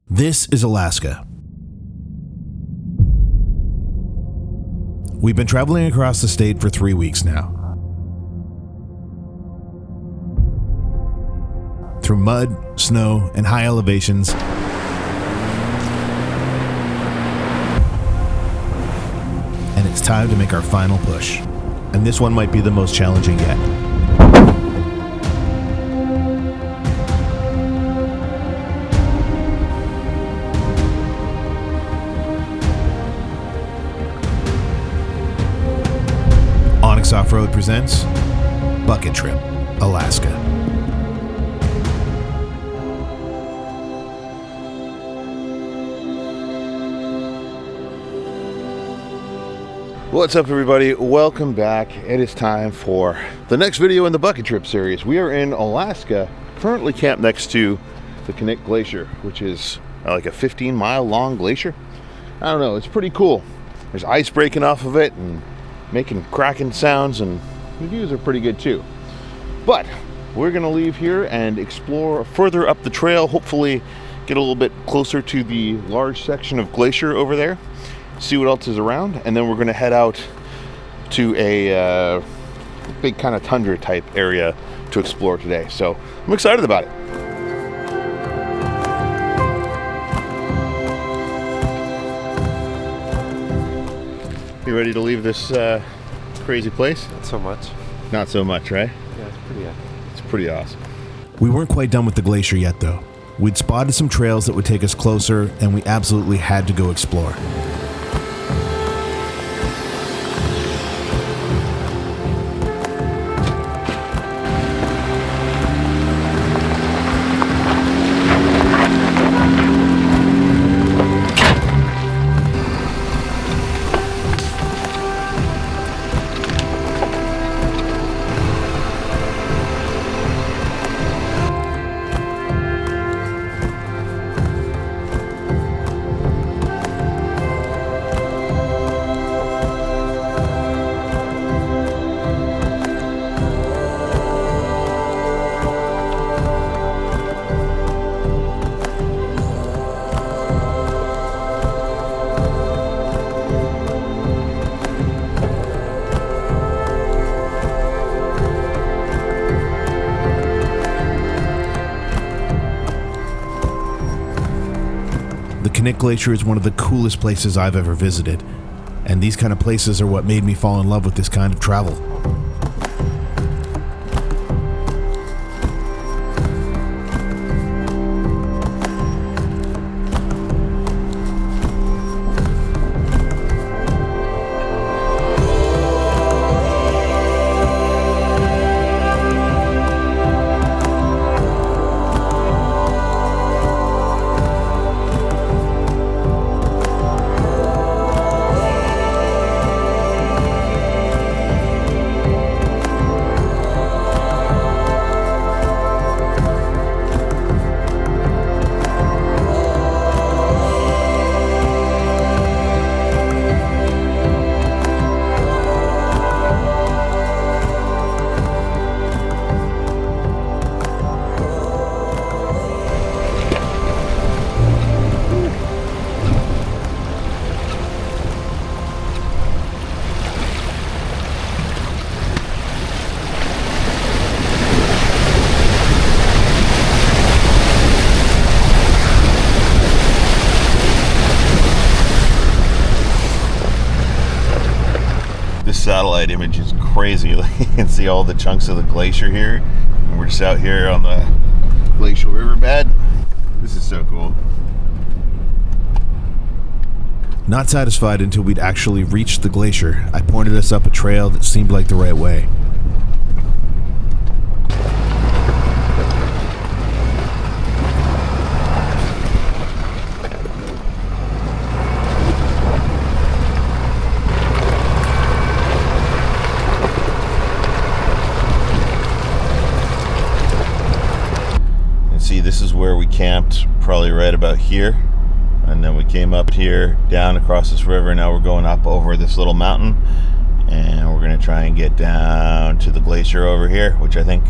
This is Alaska. We've been traveling across the state for 3 weeks now. Through mud, snow, and high elevations. And it's time to make our final push. And this one might be the most challenging yet. Off-Road presents Bucket Trip, Alaska. What's up, everybody? Welcome back. It is time for the next video in the Bucket Trip series. We are in Alaska, currently camped next to the Glacier, which is like a 15-mile long glacier. I don't know, it's pretty cool. There's ice breaking off of it and making cracking sounds, and the views are pretty good too. But we're gonna leave here and explore further up the trail, hopefully get a little bit closer to the large section of glacier over there, see what else is around, and then we're gonna head out to a big kind of tundra type area to explore today. So I'm excited about it. You ready to leave this crazy place? Not so much. Not so much, right? Yeah, it's pretty epic. It's pretty awesome. We weren't quite done with the glacier yet, though. We'd spotted some trails that would take us closer, and we absolutely had to go explore. The Glacier is one of the coolest places I've ever visited, and these kind of places are what made me fall in love with this kind of travel. Satellite image is crazy. You can see all the chunks of the glacier here, and we're just out here on the glacial riverbed. This is so cool. Not satisfied until we'd actually reached the glacier, I pointed us up a trail that seemed like the right way. This is where we camped, probably right about here, and then we came up here, down across this river. Now we're going up over this little mountain, and we're going to try and get down to the glacier over here, which I think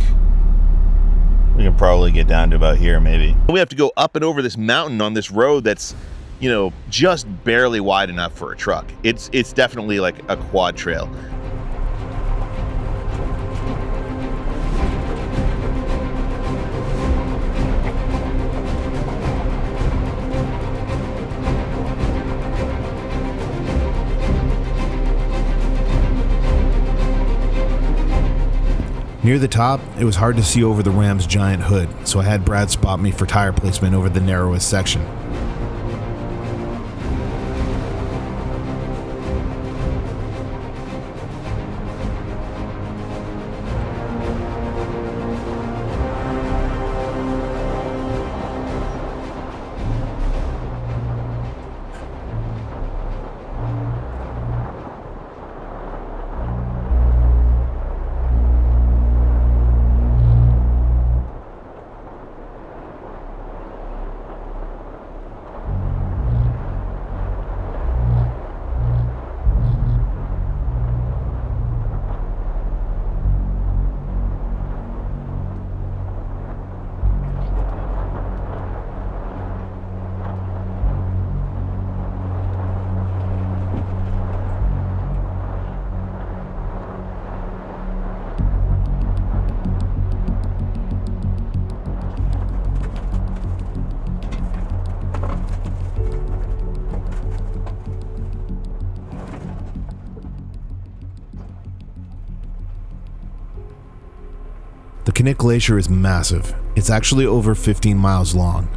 We can probably get down to about here, maybe. We have to go up and over this mountain on this road that's, you know, just barely wide enough for a truck. It's definitely like a quad trail. Near the top, it was hard to see over the Ram's giant hood, so I had Brad spot me for tire placement over the narrowest section. The Knik Glacier is massive. It's actually over 15 miles long.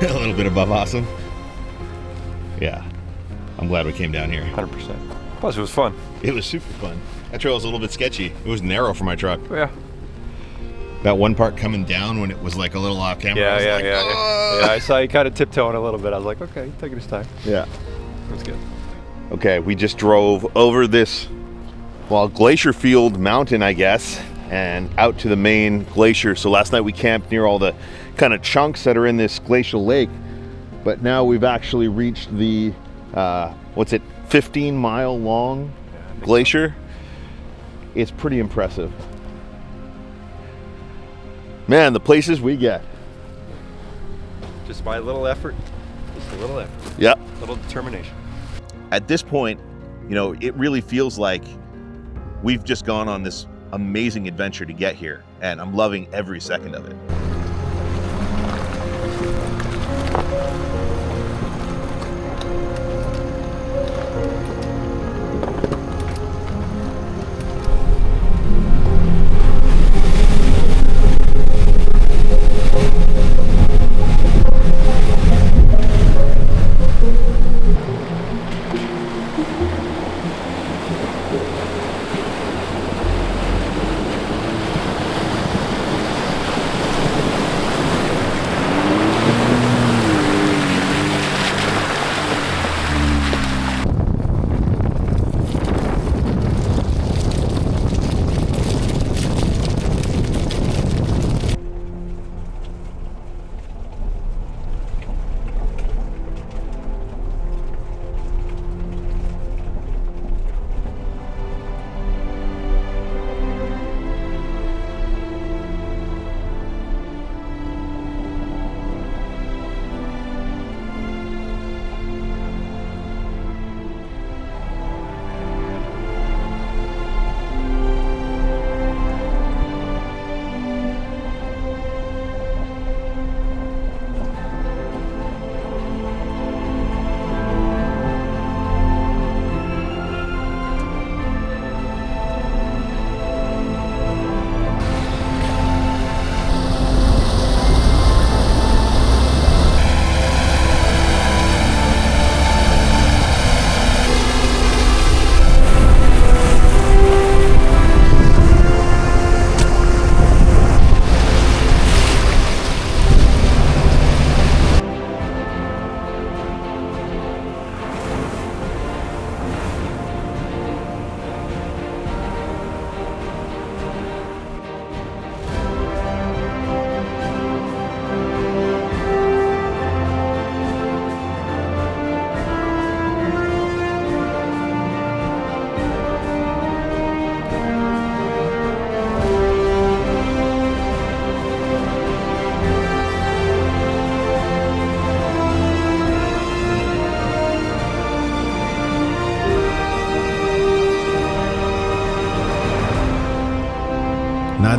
A little bit above awesome. Yeah, I'm glad we came down here. 100%. Plus, it was fun. It was super fun. That trail was a little bit sketchy. It was narrow for my truck. Yeah. That one part coming down when it was like a little off camera. Yeah. I saw you kind of tiptoeing a little bit. I was like, okay, taking his time. Yeah. It was good. Okay, we just drove over this, well, Glacier Field mountain, I guess, and out to the main glacier. So last night we camped near all the kind of chunks that are in this glacial lake, but now we've actually reached the 15-mile long glacier. It's pretty impressive. Man, the places we get. Just by a little effort. Just a little effort. Yep. A little determination. At this point, you know, it really feels like we've just gone on this amazing adventure to get here, and I'm loving every second of it.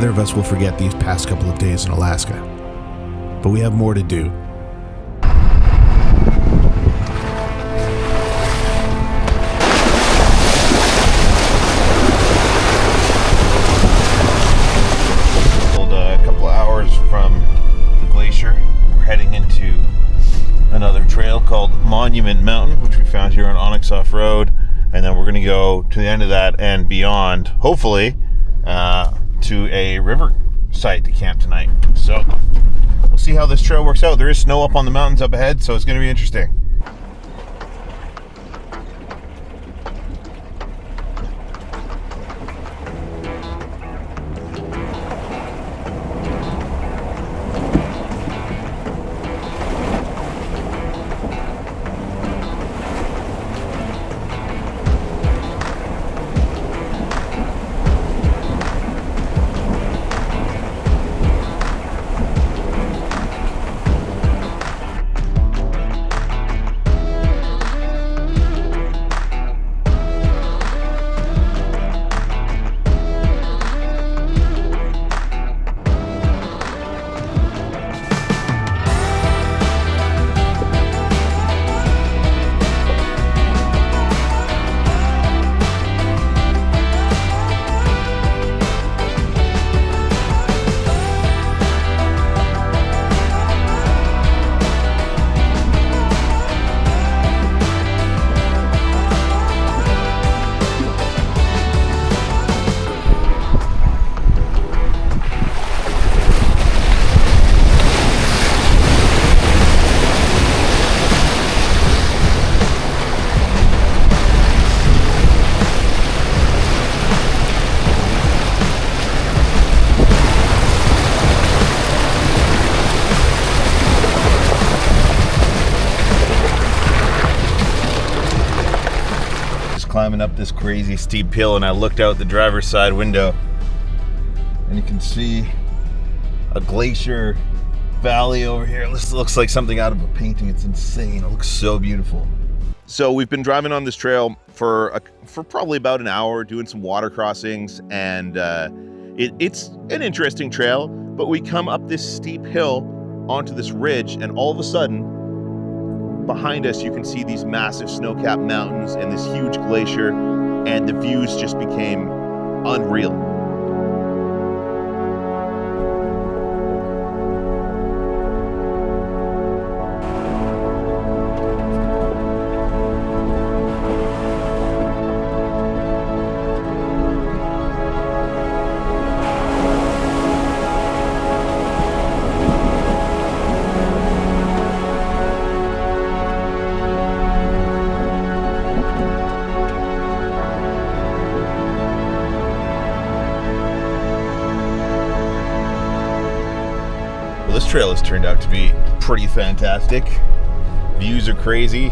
neither of us will forget these past couple of days in Alaska. But we have more to do. A couple of hours from the glacier, we're heading into another trail called Monument Mountain, which we found here on Onyx Off-Road, and then we're going to go to the end of that and beyond, hopefully, to a Riverside to camp tonight. So we'll see how this trail works out. There is snow up on the mountains up ahead, so it's going to be interesting. Climbing up this crazy steep hill, and I looked out the driver's side window and you can see a glacier valley over here. This looks like something out of a painting. It's insane. It looks so beautiful. So we've been driving on this trail for probably about an hour, doing some water crossings, and it's an interesting trail, but we come up this steep hill onto this ridge, and all of a sudden behind us, you can see these massive snow-capped mountains and this huge glacier, and the views just became unreal. This trail has turned out to be pretty fantastic. Views are crazy.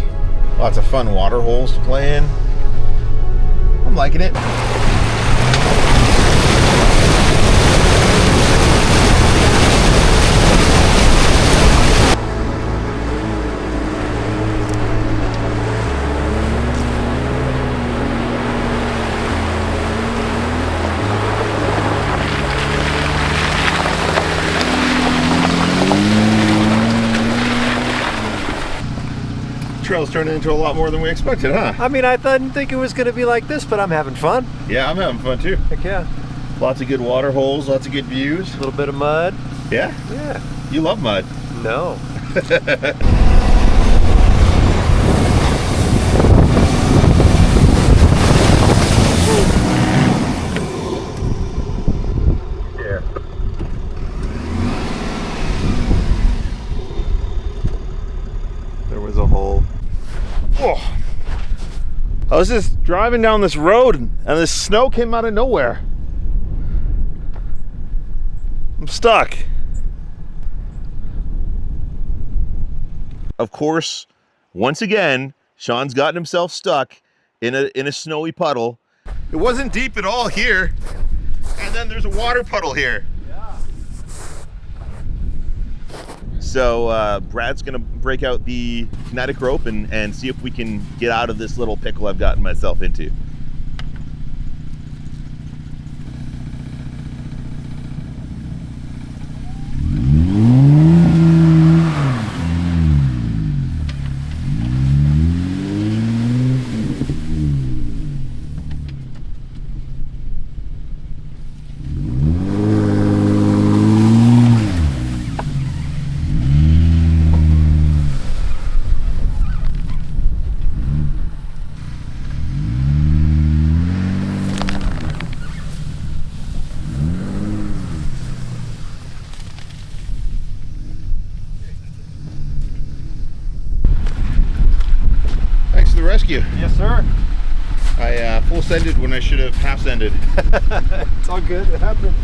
Lots of fun water holes to play in. I'm liking it. Trail's turning into a lot more than we expected, huh? I mean, I didn't think it was going to be like this, but I'm having fun. Yeah, I'm having fun too. Heck yeah. Lots of good water holes, lots of good views. A little bit of mud. Yeah? Yeah. You love mud. No. I was just driving down this road and this snow came out of nowhere. I'm stuck. Of course, once again, Sean's gotten himself stuck in a snowy puddle. It wasn't deep at all here. And then there's a water puddle here. Yeah. So Brad's gonna break out the kinetic rope and see if we can get out of this little pickle I've gotten myself into. rescue. Yes, sir. I full sended when I should have half sended. It's all good. It happened.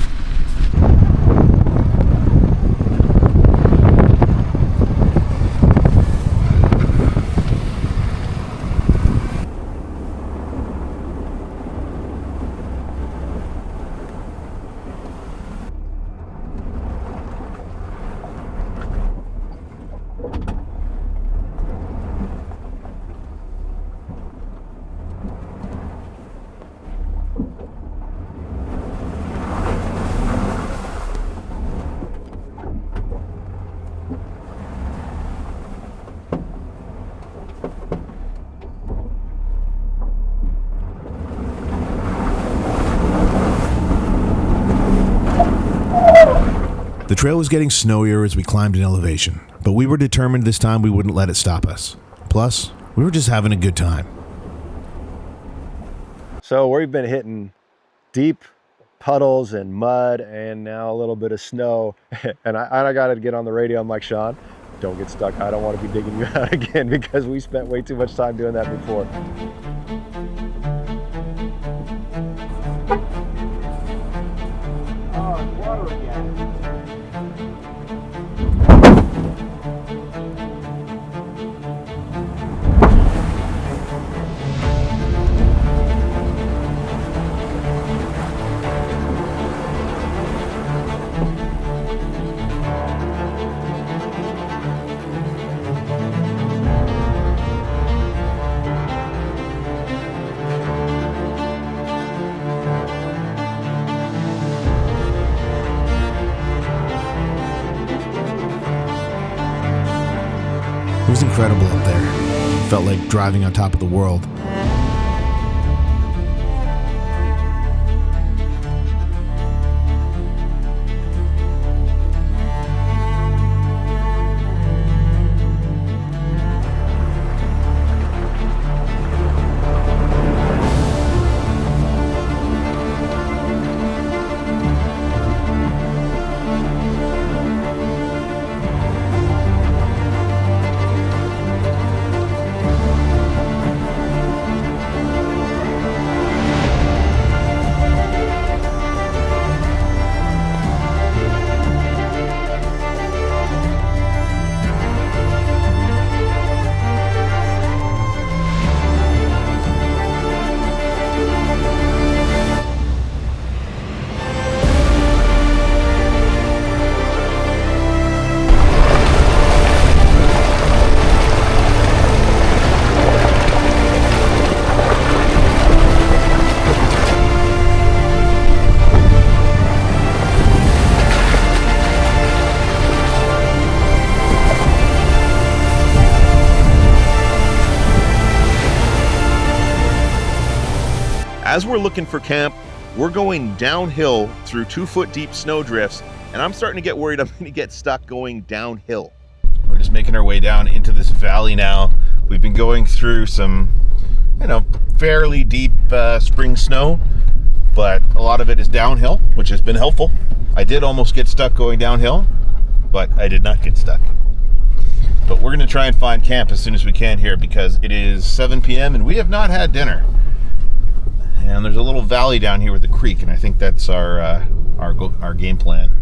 The trail was getting snowier as we climbed in elevation, but we were determined this time we wouldn't let it stop us. Plus, we were just having a good time. So we've been hitting deep puddles and mud and now a little bit of snow. And I got to get on the radio. I'm like, Sean, don't get stuck. I don't want to be digging you out again because we spent way too much time doing that before. Oh, water again. It was incredible up there. Felt like driving on top of the world. As we're looking for camp, we're going downhill through 2-foot deep snow drifts, and I'm starting to get worried I'm going to get stuck going downhill. We're just making our way down into this valley now. We've been going through some, fairly deep spring snow, but a lot of it is downhill, which has been helpful. I did almost get stuck going downhill, but I did not get stuck. But we're going to try and find camp as soon as we can here because it is 7 p.m. and we have not had dinner. And there's a little valley down here with the creek, and I think that's our game plan.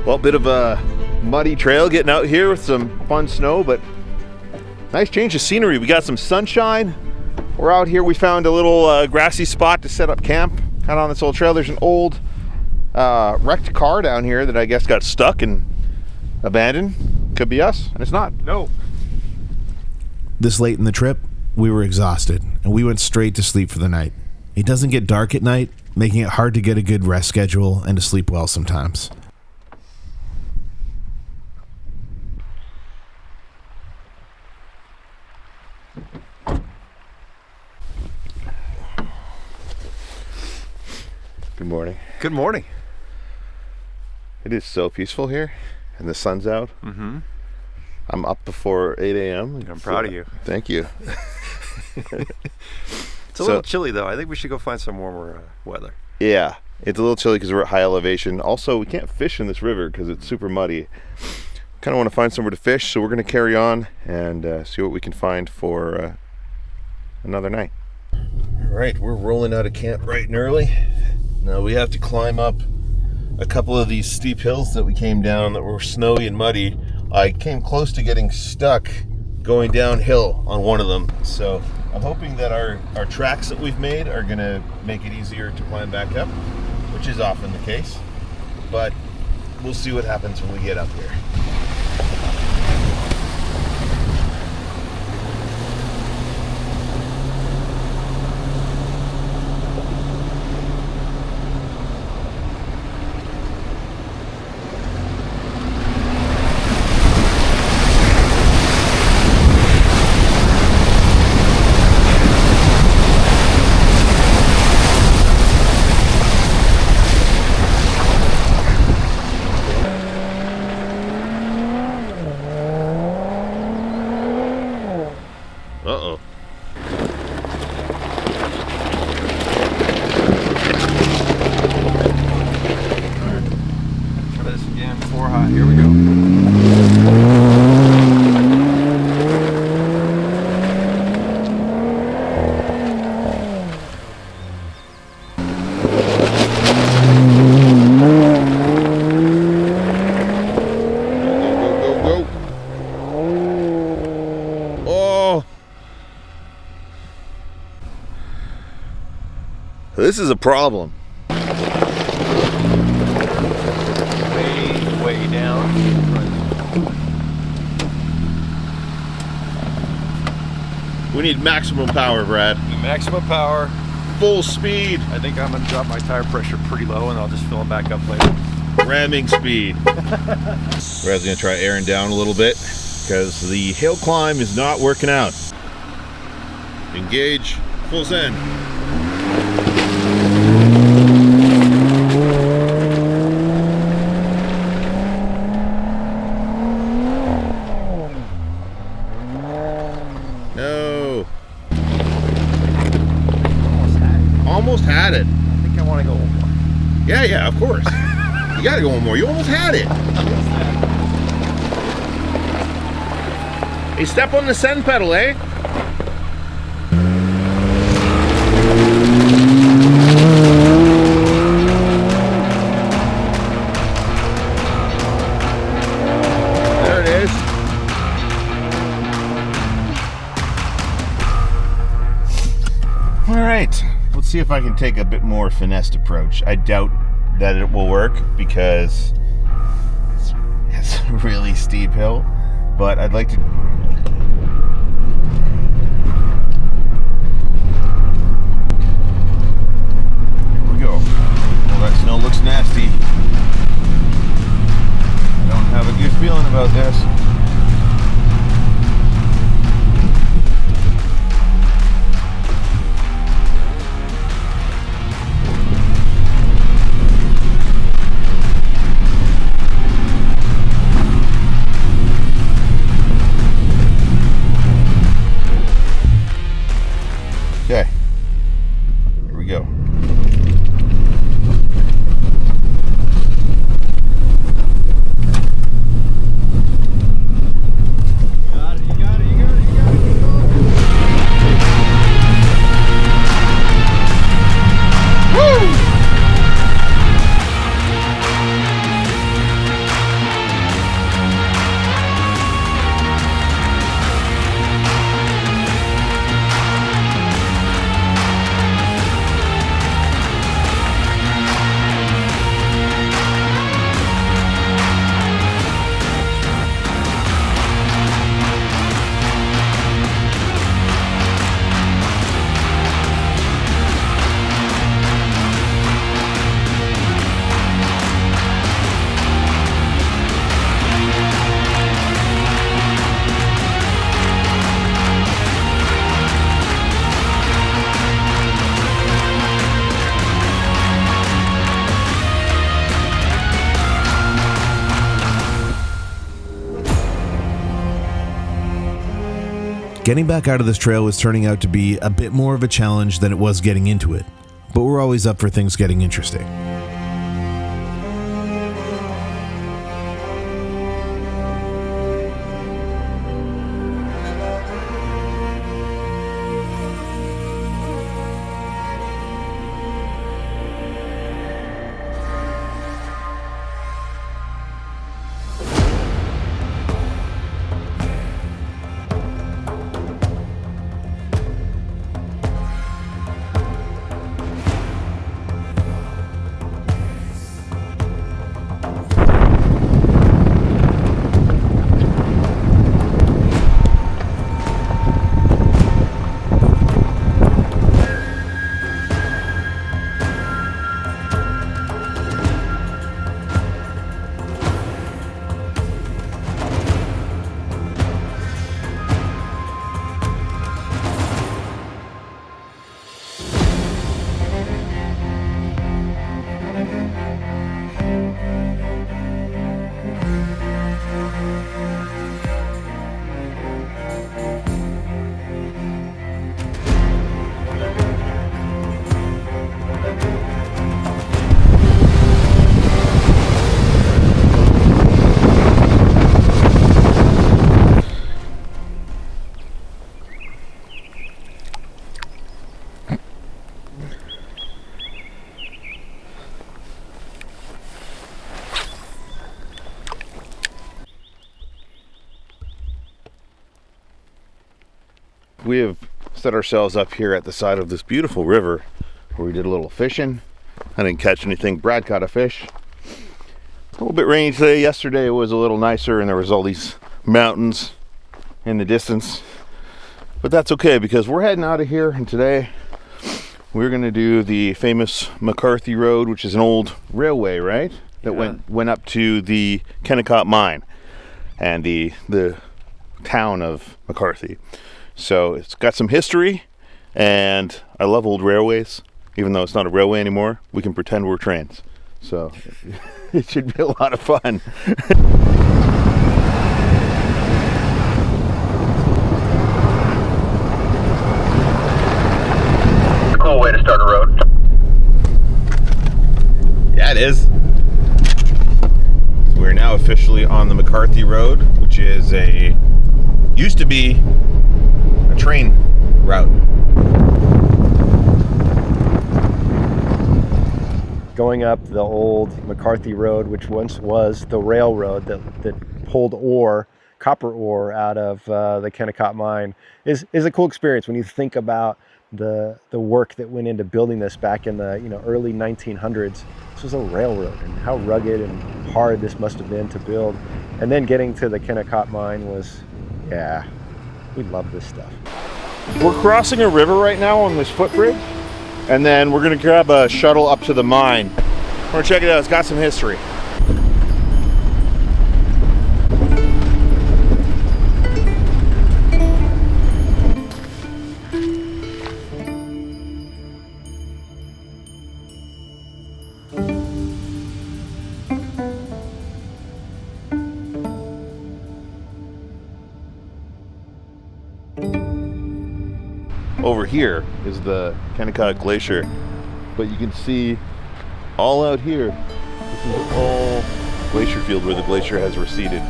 Well, bit of a muddy trail getting out here with some fun snow, but nice change of scenery. We got some sunshine. We're out here. We found a little grassy spot to set up camp kind of on this old trail. There's an old wrecked car down here that I guess got stuck and abandoned. Could be us, and it's not. No. This late in the trip, we were exhausted, and we went straight to sleep for the night. It doesn't get dark at night, making it hard to get a good rest schedule and to sleep well sometimes. Good morning. Good morning. It is so peaceful here, and the sun's out. Mm-hmm. I'm up before 8 a.m. I'm proud of you. Thank you. It's a little chilly, though. I think we should go find some warmer weather. Yeah, it's a little chilly because we're at high elevation. Also, we can't fish in this river because it's super muddy. Kind of want to find somewhere to fish, so we're going to carry on and see what we can find for another night. All right, we're rolling out of camp bright and early. Now we have to climb up a couple of these steep hills that we came down that were snowy and muddy. I came close to getting stuck going downhill on one of them, so I'm hoping that our tracks that we've made are going to make it easier to climb back up, which is often the case, but we'll see what happens when we get up here. Uh-oh. Try this again. 4 high. Here we go. This is a problem. Way down. We need maximum power, Brad. Maximum power. Full speed. I think I'm going to drop my tire pressure pretty low, and I'll just fill them back up later. Ramming speed. Brad's going to try airing down a little bit because the hill climb is not working out. Engage. Full send. No. Almost had it. I think I want to go one more. Yeah, of course. You gotta go one more. You almost had it. Hey, step on the send pedal, eh? There it is. All right, let's see if I can take a bit more finessed approach. I doubt that it will work because it's a really steep hill, but I'd like to. Here we go. Well, that snow looks nasty. I don't have a good feeling about this. Getting back out of this trail was turning out to be a bit more of a challenge than it was getting into it, but we're always up for things getting interesting. We have set ourselves up here at the side of this beautiful river where we did a little fishing. I didn't catch anything. Brad caught a fish. A little bit rainy today. Yesterday it was a little nicer and there was all these mountains in the distance. But that's okay because we're heading out of here, and today we're going to do the famous McCarthy Road, which is an old railway, right? That went up to the Kennecott mine and the town of McCarthy. So it's got some history, and I love old railways. Even though it's not a railway anymore, we can pretend we're trains. So it should be a lot of fun. Cool way to start a road. Yeah, it is. We're now officially on the McCarthy Road, which is used to be a train route. Going up the old McCarthy Road, which once was the railroad that pulled copper ore out of the Kennecott mine, is a cool experience when you think about the work that went into building this back in the early 1900s. This was a railroad, and how rugged and hard this must have been to build. And then getting to the Kennecott mine was, yeah, we love this stuff. We're crossing a river right now on this footbridge, and then we're gonna grab a shuttle up to the mine. We're gonna check it out. It's got some history. Over here is the Kennecott Glacier, but you can see all out here, this is all glacier field where the glacier has receded.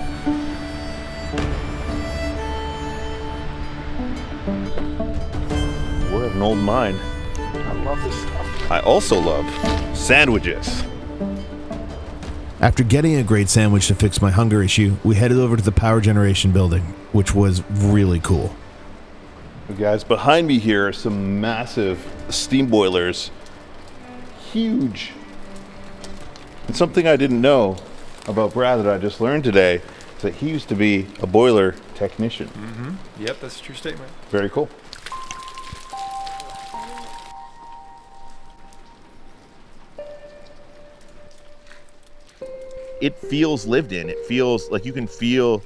We're at an old mine. I love this stuff. I also love sandwiches. After getting a great sandwich to fix my hunger issue, we headed over to the power generation building, which was really cool. You guys, behind me here are some massive steam boilers. Huge. And something I didn't know about Brad that I just learned today is that he used to be a boiler technician. Mm-hmm. Yep, that's a true statement. Very cool. It feels lived in. It feels like you can feel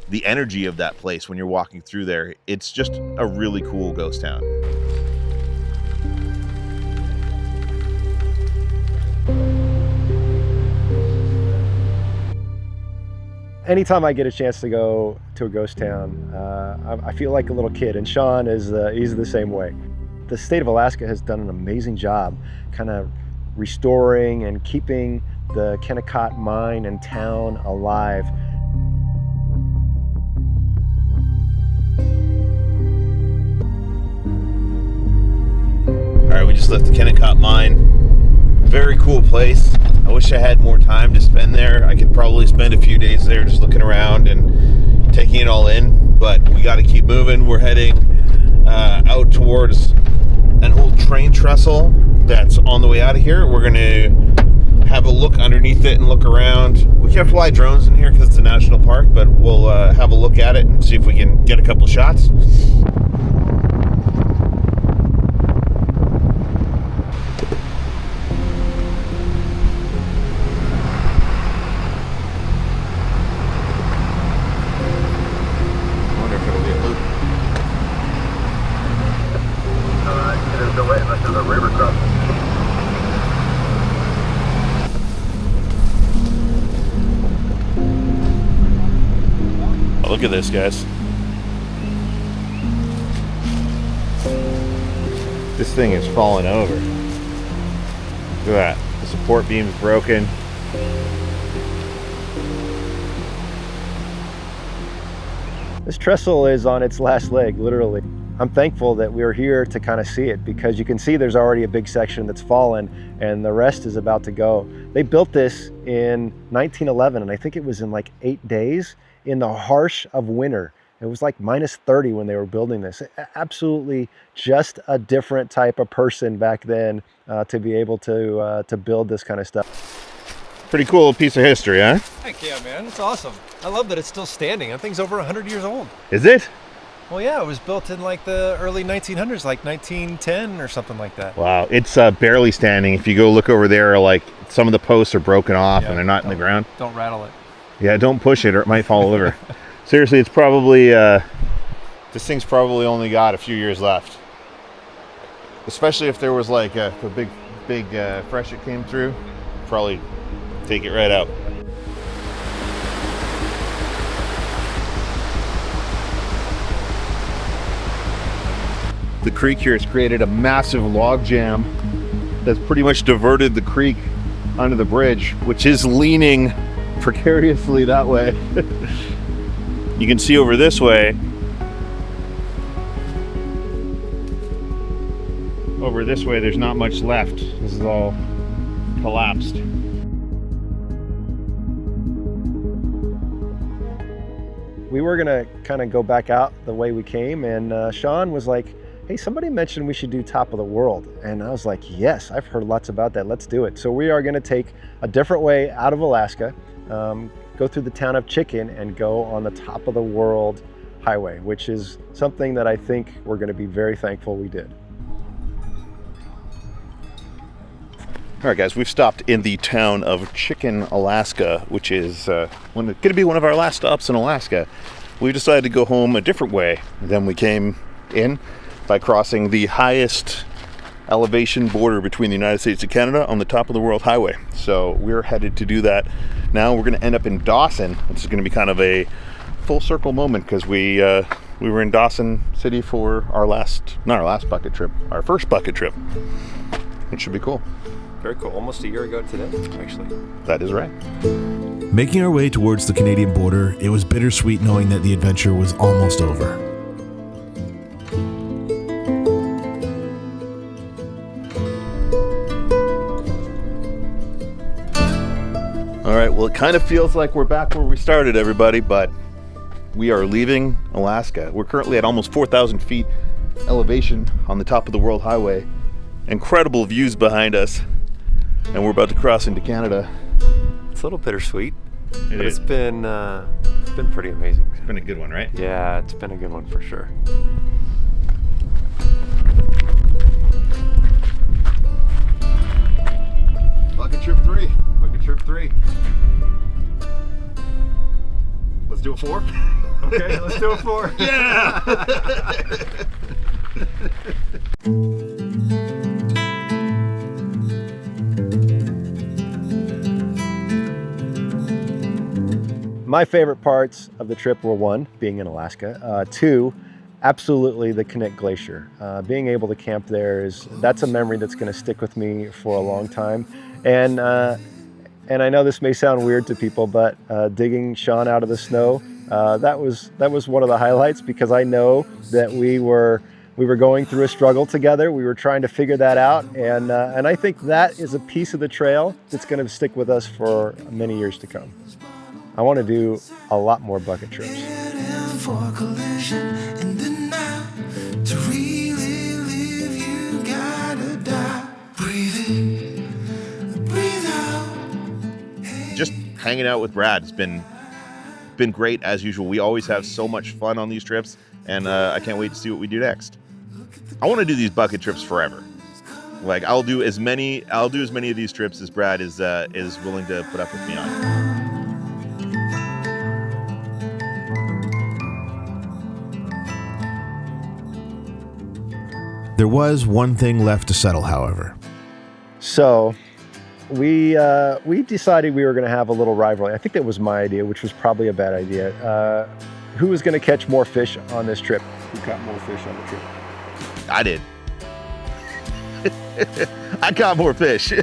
the energy of that place when you're walking through there. It's just a really cool ghost town. Anytime I get a chance to go to a ghost town, I feel like a little kid, and Sean is he's the same way. The state of Alaska has done an amazing job kind of restoring and keeping the Kennecott mine and town alive. All right, we just left the Kennecott mine. Very cool place. I wish I had more time to spend there. I could probably spend a few days there just looking around and taking it all in, but we got to keep moving. We're heading out towards an old train trestle that's on the way out of here. We're going to have a look underneath it and look around. We can't fly drones in here because it's a national park, but we'll have a look at it and see if we can get a couple shots. Look at this, guys. This thing is falling over. Look at that. The support beam's broken. This trestle is on its last leg, literally. I'm thankful that we're here to kind of see it, because you can see there's already a big section that's fallen and the rest is about to go. They built this in 1911, and I think it was in like 8 days in the harsh of winter. It was like -30 when they were building this. Absolutely just a different type of person back then to be able to build this kind of stuff. Pretty cool piece of history, huh? Heck yeah, man. It's awesome. I love that it's still standing. That thing's over 100 years old. Is it? Well, yeah, it was built in like the early 1900s, like 1910 or something like that. Wow, it's barely standing. If you go look over there, like some of the posts are broken off and they're not in the ground. Don't rattle it. Yeah, don't push it or it might fall over. Seriously, it's probably, this thing's probably only got a few years left. Especially if there was like a big freshet came through, probably take it right out. The creek here has created a massive log jam that's pretty much diverted the creek under the bridge, which is leaning precariously that way. You can see over this way. Over this way, there's not much left. This is all collapsed. We were gonna kind of go back out the way we came, and Sean was like, hey, somebody mentioned we should do Top of the World. And I was like, yes, I've heard lots about that. Let's do it. So we are gonna take a different way out of Alaska, go through the town of Chicken and go on the Top of the World highway, which is something that I think we're gonna be very thankful we did. All right, guys, we've stopped in the town of Chicken, Alaska, which is going to be one of our last stops in Alaska. We decided to go home a different way than we came in by crossing the highest elevation border between the United States and Canada on the Top of the World Highway. So we're headed to do that now. We're going to end up in Dawson, which is going to be kind of a full circle moment because we were in Dawson City for our bucket trip, our first bucket trip, which should be cool. Very cool. Almost a year ago today, actually. That is right. Making our way towards the Canadian border, it was bittersweet knowing that the adventure was almost over. All right, well, it kind of feels like we're back where we started, everybody, but we are leaving Alaska. We're currently at almost 4,000 feet elevation on the Top of the World Highway. Incredible views behind us. And we're about to cross into Canada. It's a little bittersweet, but is. it's been pretty amazing. It's been a good one, right? Yeah, it's been a good one for sure. Bucket trip 3. Bucket trip 3. Let's do a 4. Okay, let's do a 4. Yeah! My favorite parts of the trip were, 1, being in Alaska, 2, absolutely the Knik Glacier. Being able to camp there that's a memory that's going to stick with me for a long time. And I know this may sound weird to people, but digging Sean out of the snow, that was one of the highlights, because I know that we were going through a struggle together. We were trying to figure that out, and I think that is a piece of the trail that's going to stick with us for many years to come. I want to do a lot more bucket trips. Just hanging out with Brad has been great as usual. We always have so much fun on these trips, and I can't wait to see what we do next. I want to do these bucket trips forever. Like, I'll do as many of these trips as Brad is willing to put up with me on. There was one thing left to settle, however. So we decided we were going to have a little rivalry. I think that was my idea, which was probably a bad idea. Who was going to catch more fish on this trip? Who caught more fish on the trip? I did. I caught more fish.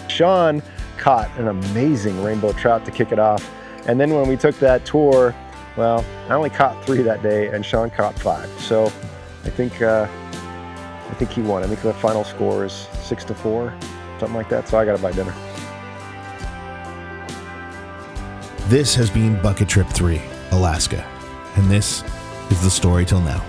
Sean caught an amazing rainbow trout to kick it off. And then when we took that tour, well, I only caught 3 that day and Sean caught 5. So I think he won. I think the final score is 6-4, something like that. So I got to buy dinner. This has been Bucket Trip 3, Alaska, and this is the story till now.